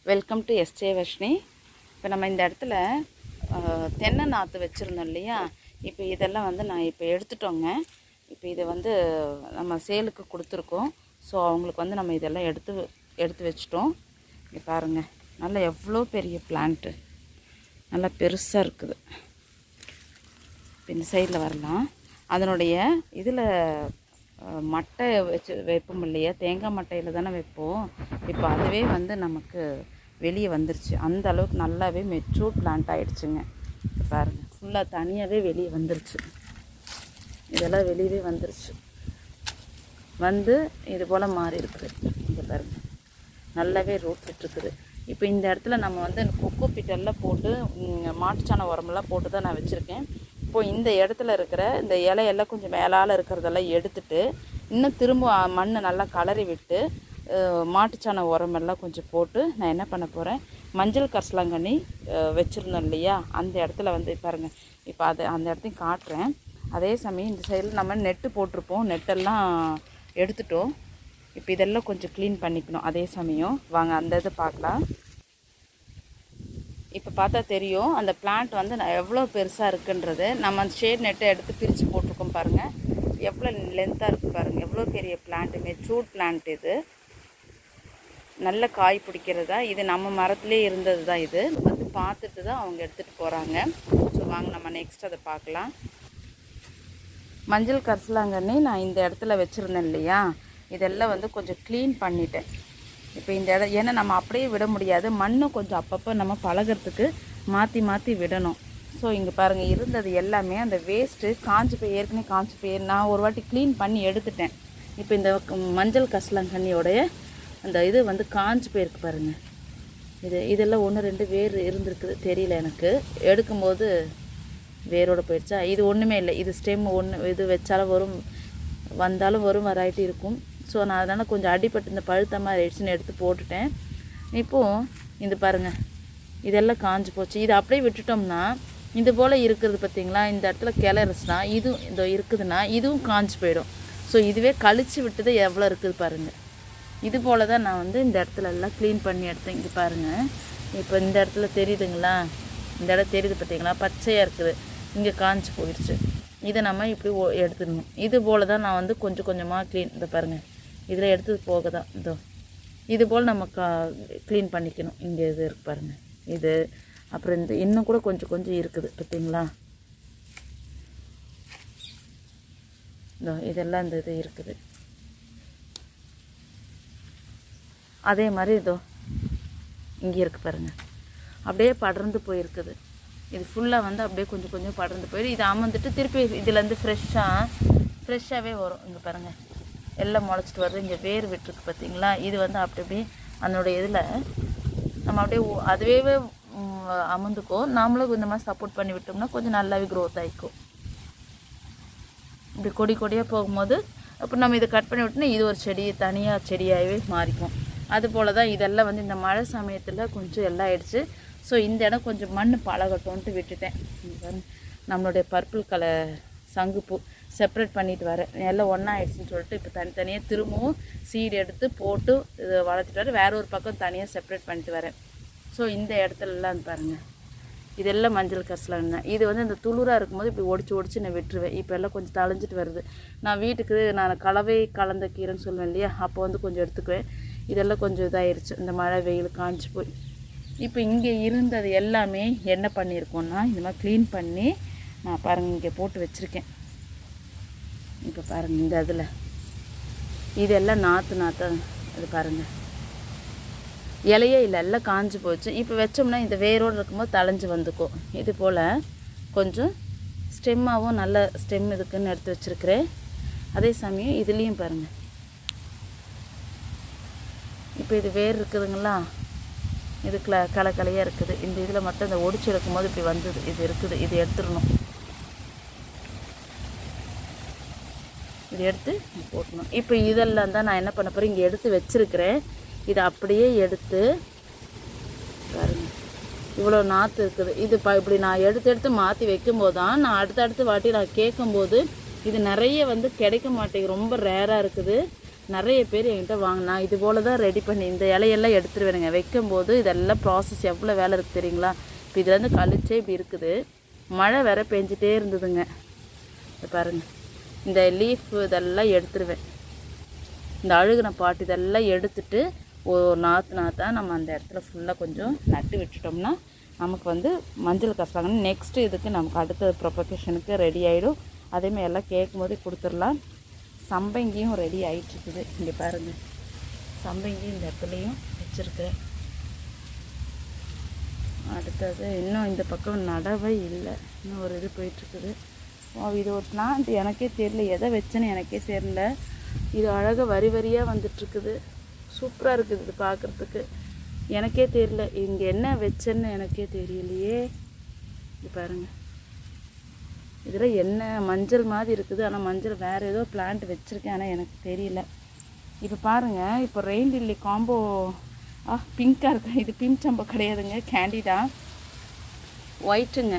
Welcome to SJ Varshini. இப்போ நம்ம இந்த இடத்துல தென்னை நாற்று வச்சுருந்தோம் இல்லையா? இப்போ இதெல்லாம் வந்து நான் இப்போ எடுத்துட்டோங்க. இப்போ இதை வந்து நம்ம சேலுக்கு கொடுத்துருக்கோம். ஸோ அவங்களுக்கு வந்து நம்ம இதெல்லாம் எடுத்து வச்சிட்டோம். இங்கே பாருங்கள், நல்லா எவ்வளோ பெரிய பிளான்ட்டு, நல்லா பெருசாக இருக்குது. இப்போ இந்த சைடில் வரலாம். அதனுடைய இதில் மட்டை வச்சு வைப்போம் இல்லையா, தேங்காய் மட்டையில் தானே வைப்போம். இப்போ அதுவே வந்து நமக்கு வெளியே வந்துருச்சு. அந்த அளவுக்கு நல்லாவே மெச்சூர் பிளான்ட் ஆகிடுச்சுங்க. பாருங்கள், ஃபுல்லாக தனியாகவே வெளியே வந்துருச்சு. இதெல்லாம் வெளியவே வந்துருச்சு. வந்து இது போல் மாறி இருக்குது. இங்கே பாருங்கள், நல்லாவே ரூட் விட்டுருக்குது. இப்போ இந்த இடத்துல நம்ம வந்து கொக்கோ பிட்டெல்லாம் போட்டு மாட்டுச்சாண உரமெல்லாம் போட்டு தான் நான் வச்சுருக்கேன். இப்போது இந்த இடத்துல இருக்கிற இந்த இலையெல்லாம் கொஞ்சம் மேலால் இருக்கிறதெல்லாம் எடுத்துட்டு இன்னும் திரும்ப மண் நல்லா கலரி விட்டு மாட்டுச்சாண உரமெல்லாம் கொஞ்சம் போட்டு நான் என்ன பண்ண போகிறேன், மஞ்சள் கரிசலாங்கண்ணி வச்சுருந்தோம் இல்லையா, அந்த இடத்துல வந்து பாருங்கள். இப்போ அந்த இடத்தையும் காட்டுறேன். அதே சமயம் இந்த சைடில் நம்ம நெட்டு போட்டிருப்போம், நெட்டெல்லாம் எடுத்துட்டோம். இப்போ இதெல்லாம் கொஞ்சம் க்ளீன் பண்ணிக்கணும். அதே சமயம் வாங்க அந்த இதை பார்க்கலாம். இப்போ பார்த்தா தெரியும் அந்த பிளான்ட் வந்து எவ்வளோ பெருசாக இருக்குன்றது. நம்ம அந்த ஷேட் நெட்டை எடுத்து பிரித்து போட்டிருக்கோம் பாருங்கள், எவ்வளோ லென்த்தாக இருக்குது பாருங்கள். எவ்வளோ பெரிய பிளான்ட்டு, மெச்சூர்ட் பிளான்ட். இது நல்ல காய் பிடிக்கிறதா, இது நம்ம மரத்துலேயே இருந்தது தான். இது வந்து பார்த்துட்டு தான் அவங்க எடுத்துகிட்டு போகிறாங்க. ஸோ வாங்க நம்ம நெக்ஸ்ட் அதை பார்க்கலாம். மஞ்சள் கரிசலாங்கண்ணி நான் இந்த இடத்துல வச்சுருந்தேன் இல்லையா, இதெல்லாம் வந்து கொஞ்சம் க்ளீன் பண்ணிட்டேன். இப்போ இந்த இடம் ஏன்னா நம்ம அப்படியே விட முடியாது, மண்ணும் கொஞ்சம் அப்பப்போ நம்ம பழகிறதுக்கு மாற்றி விடணும். ஸோ இங்கே பாருங்கள், இருந்தது எல்லாமே அந்த வேஸ்ட்டு ஏற்கனவே காஞ்சி போய் நான் ஒரு வாட்டி க்ளீன் பண்ணி எடுத்துட்டேன். இப்போ இந்த மஞ்சள் கரிசலாங்கண்ணியோடைய அந்த இது வந்து காஞ்சி போயிருக்கு பாருங்கள். இதெல்லாம் 1-2 வேர் இருந்திருக்குது, தெரியல எனக்கு. எடுக்கும்போது வேரோடு போயிடுச்சா. இது ஒன்றுமே இல்லை, இது ஸ்டெம் ஒன்று. இது வச்சாலும் வந்தாலும் வராயிட்டு இருக்கும். ஸோ நான் அதனால் கொஞ்சம் அடிப்பட்டு இந்த பழுத்த மாதிரி ஆயிடுச்சுன்னு எடுத்து போட்டுட்டேன். இப்போது இந்த பாருங்கள், இதெல்லாம் காஞ்சி போச்சு. இது அப்படியே விட்டுட்டோம்னா இது போல் இருக்கிறது பார்த்திங்களா, இந்த இடத்துல கிளறுச்சுனா இதுவும் இந்த இருக்குதுன்னா இதுவும் காஞ்சி போயிடும். ஸோ இதுவே கழித்து விட்டது எவ்வளோ இருக்குது பாருங்கள். இது போல் தான் நான் வந்து இந்த இடத்துல எல்லாம் க்ளீன் பண்ணி எடுத்தேன். இங்கே பாருங்கள், இப்போ இந்த இடத்துல தெரியுதுங்களா, இந்த இடம் தெரியுது பார்த்திங்களா, பச்சையாக இருக்குது. இங்கே காஞ்சி போயிடுச்சு. இதை நம்ம இப்படி எடுத்துடணும். இது போல் தான் நான் வந்து கொஞ்சம் கொஞ்சமாக க்ளீன், இதை பாருங்கள், இதில் எடுத்தது போக தான் இது போல் நம்ம க்ளீன் பண்ணிக்கணும். இங்கே இது இருக்குது பாருங்கள், இது அப்புறம் இந்த இன்னும் கூட கொஞ்சம் இருக்குது பார்த்திங்களா. இதெல்லாம் இந்த இது இருக்குது. அதே மாதிரி இங்கே இருக்குது பாருங்கள், அப்படியே படர்ந்து போயிருக்குது. இது ஃபுல்லாக வந்து அப்படியே கொஞ்சம் படர்ந்து போயிடும். இது அமர்ந்துட்டு திருப்பி இதுலேருந்து ஃப்ரெஷ்ஷாகவே வரும். இங்கே பாருங்கள், எல்லாம் முளைச்சிட்டு வருது. இங்கே வேர் விட்டுருக்கு பார்த்திங்களா. இது வந்து அப்படியே அதனுடைய இதில் நம்ம அப்படியே அதுவே அமர்ந்துக்கும். நாமளும் இந்த மாதிரி சப்போர்ட் பண்ணி விட்டோம்னா கொஞ்சம் நல்லாவே க்ரோத் ஆகிக்கும். இப்படி கொடியாக போகும்போது அப்புறம் நம்ம இதை கட் பண்ணி விட்டோம்னா இது ஒரு தனியாக செடியாகவே மாறிக்கும். அதுபோல் தான் இதெல்லாம் வந்து இந்த மழை சமயத்தில் கொஞ்சம் எல்லாம் ஆயிடுச்சு. ஸோ இந்த இடம் கொஞ்சம் மண் பழகட்டோன்ட்டு விட்டுட்டேன். நம்மளுடைய பர்பிள் கலர் சங்குப்பூ செப்பரேட் பண்ணிட்டு வரேன். எல்லாம் ஒன்றா ஆயிடுச்சுன்னு சொல்லிட்டு இப்போ தனித்தனியாக திரும்பவும் சீடு எடுத்து போட்டு இதை வளர்த்துட்டு வரேன். வேற ஒரு பக்கம் தனியாக செப்பரேட் பண்ணிட்டு வரேன். ஸோ இந்த இடத்துலலாம் பாருங்கள், இதெல்லாம் மஞ்சள் கரிசலாங்கண்ணி. இது வந்து இந்த துளுராக இருக்கும்போது இப்படி ஒடிச்சு நான் விட்டுருவேன். இப்போ எல்லாம் கொஞ்சம் தளைஞ்சிட்டு வருது. நான் வீட்டுக்கு நான் கலவை கலந்த கீரைன்னு சொல்லுவேன் இல்லையா, அப்போ வந்து கொஞ்சம் எடுத்துக்குவேன். இதெல்லாம் கொஞ்சம் இதாகிடுச்சு, இந்த மழை வெயில் காஞ்சி போய். இப்போ இங்கே இருந்தது எல்லாமே என்ன பண்ணியிருக்கோன்னா இந்த மாதிரி க்ளீன் பண்ணி நான் பாருங்கள் இங்கே போட்டு வச்சுருக்கேன். இப்போ பாருங்கள், இந்த இதில் இதெல்லாம் நாற்று அது பாருங்கள், இலையே இல்லை, எல்லாம் காஞ்சி போச்சு. இப்போ வச்சோம்னா இந்த வேரோடு இருக்கும்போது தளைஞ்சு வந்துக்கும். இது போல் கொஞ்சம் ஸ்டெம்மாகவும் நல்ல ஸ்டெம் இருக்குதுன்னு எடுத்து வச்சுருக்கிறேன். அதே சமயம் இதுலேயும் பாருங்கள், இப்போ இது வேர் இருக்குதுங்களா, இது களையாக இருக்குது. இந்த இதில் மட்டும் இந்த ஒடிச்சு எடுக்கும்போது இப்படி வந்தது, இது இருக்குது. இது எடுத்துடணும். இது எடுத்து போட்டணும். இப்போ இதெல்லாம் தான் நான் என்ன பண்ண போகிறேன், இங்கே எடுத்து வச்சுருக்கிறேன். இதை அப்படியே எடுத்து பாருங்கள், இவ்வளோ நாற்று இருக்குது. இது இப்படி நான் எடுத்து மாற்றி வைக்கும்போது தான் நான் அடுத்தடுத்து வாட்டி நான் கேட்கும்போது இது நிறைய வந்து கிடைக்க மாட்டேங்குது, ரொம்ப ரேராக இருக்குது. நிறைய பேர் என்கிட்ட வாங்கினா இது போல் தான் ரெடி பண்ணி இந்த இலையெல்லாம் எடுத்துருவேனுங்க. வைக்கும்போது இதெல்லாம் ப்ராசஸ் எவ்வளோ வேலை இருக்குது தெரியுங்களா. இப்போ இதுலேருந்து கழிச்சே இப்படி இருக்குது. மழை வேற பெஞ்சிட்டே இருந்ததுங்க. பாருங்கள், இந்த லீஃப் இதெல்லாம் எடுத்துருவேன். இந்த அழுகின பாட்டு இதெல்லாம் எடுத்துட்டு ஒரு நாற்று நம்ம அந்த இடத்துல ஃபுல்லாக கொஞ்சம் நட்டு விட்டுட்டோம்னா நமக்கு வந்து மஞ்சள் கசாங்கன்னு நெக்ஸ்ட்டு இதுக்கு நமக்கு அடுத்த ப்ரொபகேஷனுக்கு ரெடி ஆகிடும். அதேமாதிரி எல்லாம் கேட்கும் போதே கொடுத்துடலாம். சம்பங்கியும் ரெடி ஆகிட்டுருக்குது. இங்கே பாருங்கள், சம்பங்கியும் இந்த இடத்துலையும் வச்சுருக்குறேன். அடுத்தது இன்னும் இந்த பக்கம் நடவே இல்லை, இன்னும் ஒரு இது போயிட்டுருக்குது. இது ஒரு பிளான்ட் எனக்கே தெரியல, எதை வச்சேன்னு எனக்கே தெரியல. இது அழகாக வரி வரியாக வந்துட்டுருக்குது. சூப்பராக இருக்குது இது பார்க்குறதுக்கு. எனக்கே தெரியல இங்கே என்ன வச்சேன்னு எனக்கே தெரியலையே. இது பாருங்கள், இதில் என்ன மஞ்சள் மாதிரி இருக்குது. ஆனால் மஞ்சள் வேறு ஏதோ பிளான்ட் வச்சுருக்கேன், ஆனால் எனக்கு தெரியல. இப்போ பாருங்கள், இப்போ ரெயின் லில்லி காம்போ பிங்காக இருக்கு. இது பிங்க் சம்பா கிடையாதுங்க, கேண்டிடா ஒயிட்டுங்க.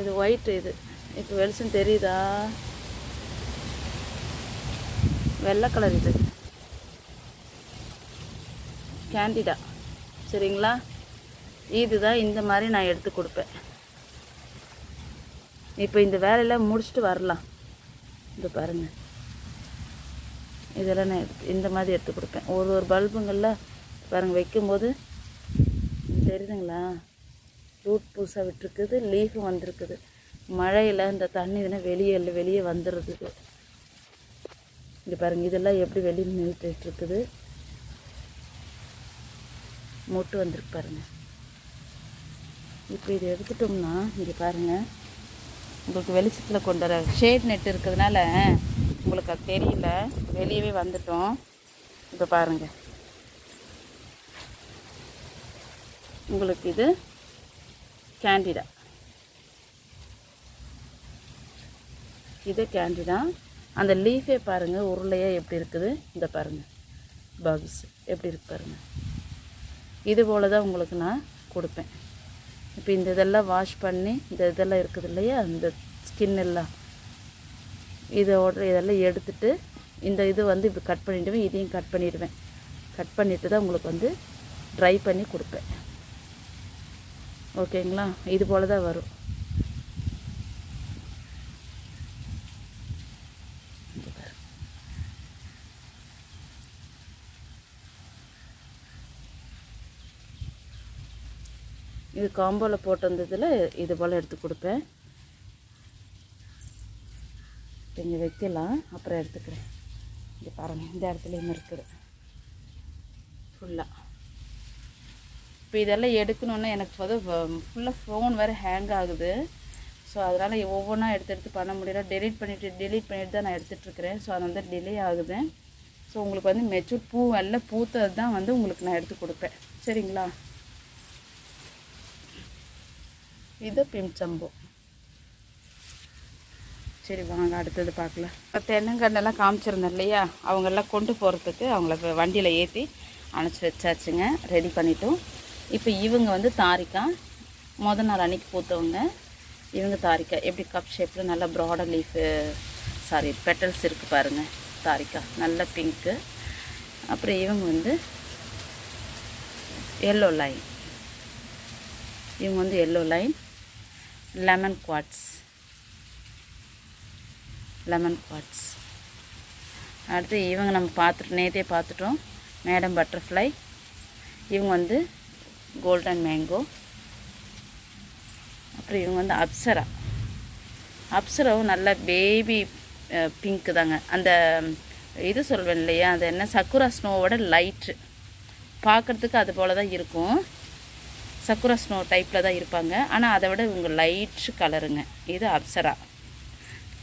இது ஒயிட்டு. இது இப்போ வெளிச்சம் தெரியுதா? வெள்ளை கலர். இது கேண்டிடா, சரிங்களா. இதுதான் இந்த மாதிரி நான் எடுத்து கொடுப்பேன். இப்போ இந்த வேலையெல்லாம் முடிச்சுட்டு வரலாம். இது பாருங்கள், இதெல்லாம் நான் இந்த மாதிரி எடுத்து கொடுப்பேன். ஒரு பல்புங்களில் பாருங்கள் வைக்கும்போது தெரியுதுங்களா, ரூட் புதுசாக விட்டுருக்குது, லீஃபும் வந்திருக்குது. மழையில் இந்த தண்ணி இதெல்லாம் வெளியே வந்துடுறதுக்கு. இங்கே பாருங்கள், இதெல்லாம் எப்படி வெளியே நிறுத்திட்டுருக்குது. மொட்டு வந்துருக்கு பாருங்கள். இப்போ இதை எடுத்துட்டோம்னா இங்கே பாருங்கள், உங்களுக்கு வெளிச்சத்தில் கொண்டு வர ஷேட் நெட் இருக்கிறதுனால உங்களுக்கு அது தெரியல, வெளியவே வந்துட்டோம். இப்போ பாருங்கள், உங்களுக்கு இது கேண்டிடா. இது கேண்டிடா. அந்த லீஃபே பாருங்கள் உருளையாக எப்படி இருக்குது. இந்த பாருங்கள், பக்ஸ் எப்படி இருக்கு பாருங்கள். இது போல் தான் உங்களுக்கு நான் கொடுப்பேன். இப்போ இந்த இதெல்லாம் வாஷ் பண்ணி இந்த இதெல்லாம் இருக்குது இல்லையா, இந்த ஸ்கின் எல்லாம் இதெல்லாம் எடுத்துட்டு இந்த இது வந்து இப்படி கட் பண்ணிவிடுவேன். இதையும் கட் பண்ணிவிடுவேன். கட் பண்ணிவிட்டு தான் உங்களுக்கு வந்து ட்ரை பண்ணி கொடுப்பேன். ஓகேங்களா. இது போல் தான் வரும். இது காம்போவில் போட்டு வந்ததில் இது போல் எடுத்து கொடுப்பேன். இங்கே வைக்கலாம், அப்புறம் எடுத்துக்கிறேன். இங்கே பாருங்கள், இந்த இடத்துலையும் இருக்குது ஃபுல்லாக. இப்போ இதெல்லாம் எடுக்கணுன்னா எனக்கு வந்து ஃபுல்லாக ஃபோன் வேறு ஹேங் ஆகுது. ஸோ அதனால் ஒவ்வொன்றா எடுத்து பண்ண முடியல. டெலீட் பண்ணிவிட்டு தான் நான் எடுத்துகிட்ருக்கிறேன். ஸோ அது வந்து டிலே ஆகுது. ஸோ உங்களுக்கு வந்து மெச்சூர் பூ எல்லாம் பூத்தது தான் வந்து உங்களுக்கு நான் எடுத்து கொடுப்பேன், சரிங்களா. இது பிம்சம்பு. சரி வாங்க அடுத்தது பார்க்கலாம். தென்னங்கண்ணெல்லாம் காமிச்சிருந்தேன் இல்லையா, அவங்கெல்லாம் கொண்டு போகிறதுக்கு அவங்கள வண்டியில் ஏற்றி அணைச்சி வச்சாச்சுங்க, ரெடி பண்ணிட்டோம். இப்போ இவங்க வந்து தாரிக்கா, மொதல் நாள் அன்றைக்கி பூத்தவங்க. இவங்க தாரிக்கா எப்படி கப் ஷேப்பில் நல்லா ப்ராடர் லீஃபு பெட்டல்ஸ் இருக்குது பாருங்கள். தாரிக்கா நல்ல பிங்க்கு. அப்புறம் இவங்க வந்து எல்லோ லைன். இவங்க வந்து எல்லோ லைன். Lemon quartz. அடுத்து இவங்க நம்ம நேற்றே பார்த்துட்டோம், மேடம் பட்டர்ஃப்ளை. இவங்க வந்து கோல்டன் மேங்கோ. அப்புறம் இவங்க வந்து அப்சராவும் நல்ல பேபி பிங்க்கு தாங்க. அந்த இது சொல்வேன் இல்லையா, அது என்ன சக்குரா ஸ்னோவோட லைட்டு பார்க்குறதுக்கு அது போல் தான் இருக்கும். சக்குரா ஸ்னோ டைப்பில் தான் இருப்பாங்க, ஆனால் அதை விட இவங்க லைட் கலருங்க. இது அப்சரா.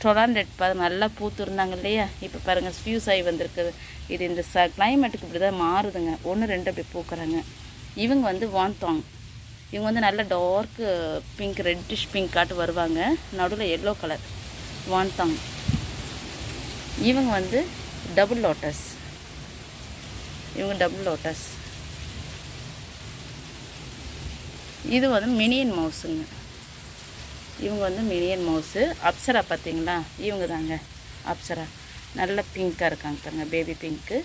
டொராண்டட் நல்லா பூத்துருந்தாங்க இல்லையா, இப்போ பாருங்கள் ஃபியூஸ் ஆகி வந்திருக்குது. இது இந்த கிளைமேட்டுக்கு இப்படி தான் மாறுதுங்க, 1-2 அப்படி பூக்குறாங்க. இவங்க வந்து வான்டாங். இவங்க வந்து நல்ல டார்க்கு பிங்க், ரெட்டிஷ் பிங்க் காட்டு வருவாங்க, நடுவில் எல்லோ கலர். வான்டாங். இவங்க வந்து டபுள் லோட்டஸ். இது வந்து மினியன் மவுஸுங்க. இவங்க வந்து மினியன் மவுஸு. அப்சரா பார்த்தீங்களா, இவங்க தாங்க அப்சரா. நல்ல பிங்காக இருக்காங்க பாருங்கள், பேபி பிங்க்கு.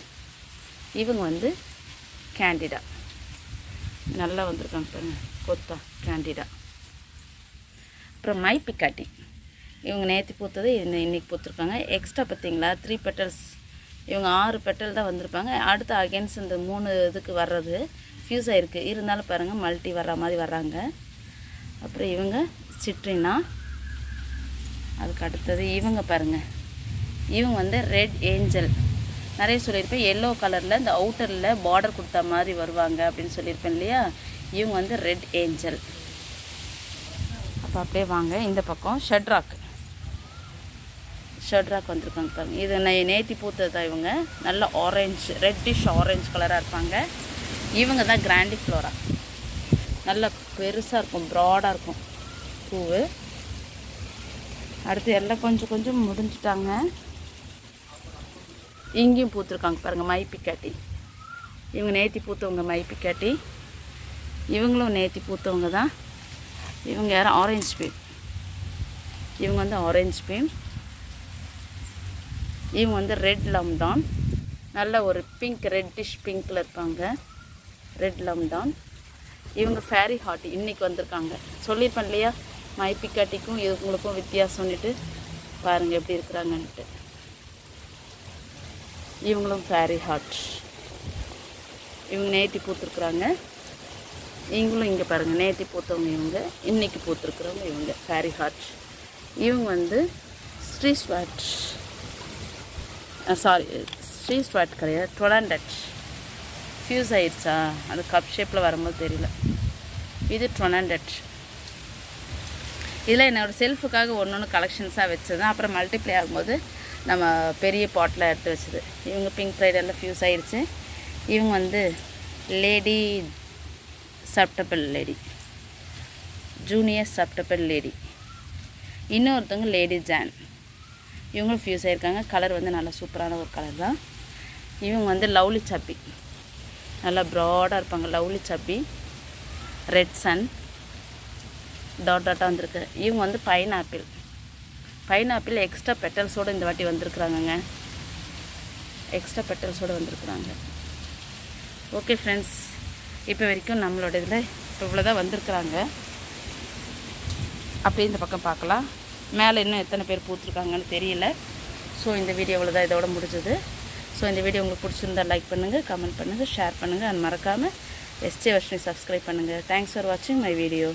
இவங்க வந்து கேண்டிடா, நல்லா வந்திருக்காங்க பாருங்கள், கொத்தா கேண்டிடா. அப்புறம் மை பிக்காட்டி, இவங்க நேற்று பூத்தது இன்றைக்கி பூத்துருக்காங்க. எக்ஸ்ட்ரா பார்த்திங்களா 3 பெட்டல்ஸ், இவங்க 6 பெட்டல் தான் வந்திருப்பாங்க. அடுத்து அகேன்ஸ்ட் இந்த 3 இதுக்கு வர்றது ஃப்யூஸ் ஆகிருக்கு, இருந்தாலும் பாருங்கள் மல்டி வர்ற மாதிரி வர்றாங்க. அப்புறம் இவங்க சிட்ரினா. அதுக்கு அடுத்தது இவங்க பாருங்கள், இவங்க வந்து ரெட் ஏஞ்சல். நிறைய சொல்லியிருப்பேன், எல்லோ கலரில் இந்த அவுட்டரில் பார்டர் கொடுத்தா மாதிரி வருவாங்க அப்படின்னு சொல்லியிருப்பேன் இல்லையா. இவங்க வந்து ரெட் ஏஞ்சல். அப்போ அப்படியே வாங்க இந்த பக்கம் ஷட்ராக் வந்திருக்காங்க பாருங்கள். இது நேத்தி பூத்தது தான். இவங்க நல்ல ஆரஞ்சு, ரெட்டிஷ் ஆரஞ்சு கலராக இருப்பாங்க. இவங்க தான் கிராண்டிஃப்ளோரா, நல்லா பெருசாக இருக்கும், ப்ராடாக இருக்கும் பூவு. அடுத்து எல்லாம் கொஞ்சம் கொஞ்சம் முடிஞ்சிட்டாங்க. இங்கேயும் பூத்துருக்காங்க பாருங்கள், மை பிக்காட்டி. இவங்க நேத்தி பூத்தவங்க மை பிக்காட்டி. இவங்களும் நேத்தி பூத்தவங்க தான். இவங்க யாரும் ஆரஞ்சு பீம். இவங்க வந்து ஆரஞ்சு பீம். இவங்க வந்து ரெட் லம்டான், நல்ல ஒரு பிங்க், ரெட்டிஷ் பிங்க்கில் இருப்பாங்க, ரெட் லம்டான். இவங்க ஃபேரி ஹார்ட் இன்றைக்கி வந்திருக்காங்க. சொல்லியிருப்பேன் இல்லையா, மை பிக்காட்டிக்கும் இவங்களுக்கும் வித்தியாசம்னுட்டு. பாருங்கள் எப்படி இருக்கிறாங்கன்ட்டு. இவங்களும் ஃபேரி ஹார்ட். இவங்க நேத்தி பூத்துருக்குறாங்க. இவங்களும் இங்கே பாருங்கள், நேத்தி பூத்தவங்க இவங்க, இன்றைக்கி பூத்துருக்குறவங்க இவங்க ஃபேரி ஹார்ட். இவங்க வந்து ஸ்ரீ ஸ்வாட் கிடையாது, டொனாண்டட். ஃப்யூஸ் ஆயிடுச்சா, அது கப் ஷேப்பில் வரும்போது தெரியல. இது டொனாண்டட். இதில் என்னோடய செல்ஃபுக்காக ஒன்று கலெக்ஷன்ஸாக வச்சது, அப்புறம் மல்டிப்ளை ஆகும்போது நம்ம பெரிய பாட்டில் எடுத்து வச்சது. இவங்க பிங்க் ப்ரைட் எல்லாம் ஃப்யூஸ் ஆயிடுச்சு. இவங்க வந்து லேடி சப்டபிள் லேடி, ஜூனியர் சப்டபிள் லேடி. இன்னொருத்தவங்க லேடி ஜான், இவங்களும் ஃப்யூஸ் ஆகிருக்காங்க. கலர் வந்து நல்லா சூப்பரான ஒரு கலர் தான். இவங்க வந்து லவ்லி சப்பி, நல்லா ப்ராடாக இருப்பாங்க, லவ்லி சப்பி. ரெட் சன் டாட்டாக வந்திருக்கு. இவங்க வந்து பைனாப்பிள் எக்ஸ்ட்ரா பெட்டல்ஸோடு இந்த வாட்டி வந்திருக்குறாங்கங்க, எக்ஸ்ட்ரா பெட்டல்ஸோடு வந்திருக்குறாங்க. ஓகே ஃப்ரெண்ட்ஸ், இப்போ வரைக்கும் நம்மளோட இதில் இப்போ இவ்வளோ தான் வந்திருக்குறாங்க. அப்படியே இந்த பக்கம் பார்க்கலாம், மேலே இன்னும் எத்தனை பேர் பூத்துருக்காங்கன்னு தெரியல. ஸோ இந்த வீடியோ இவ்வளோ இதோட முடிஞ்சது. ஸோ இந்த வீடியோ உங்களுக்கு பிடிச்சிருந்தால் லைக் பண்ணுங்கள், கமெண்ட் பண்ணுங்கள், ஷேர் பண்ணுங்கள், அண்ட் மறக்காமல் எஸ்ஜே வர்ஷினி சப்ஸ்கிரைப் பண்ணுங்கள். தேங்க்ஸ் ஃபார் வாட்சிங் மை வீடியோ.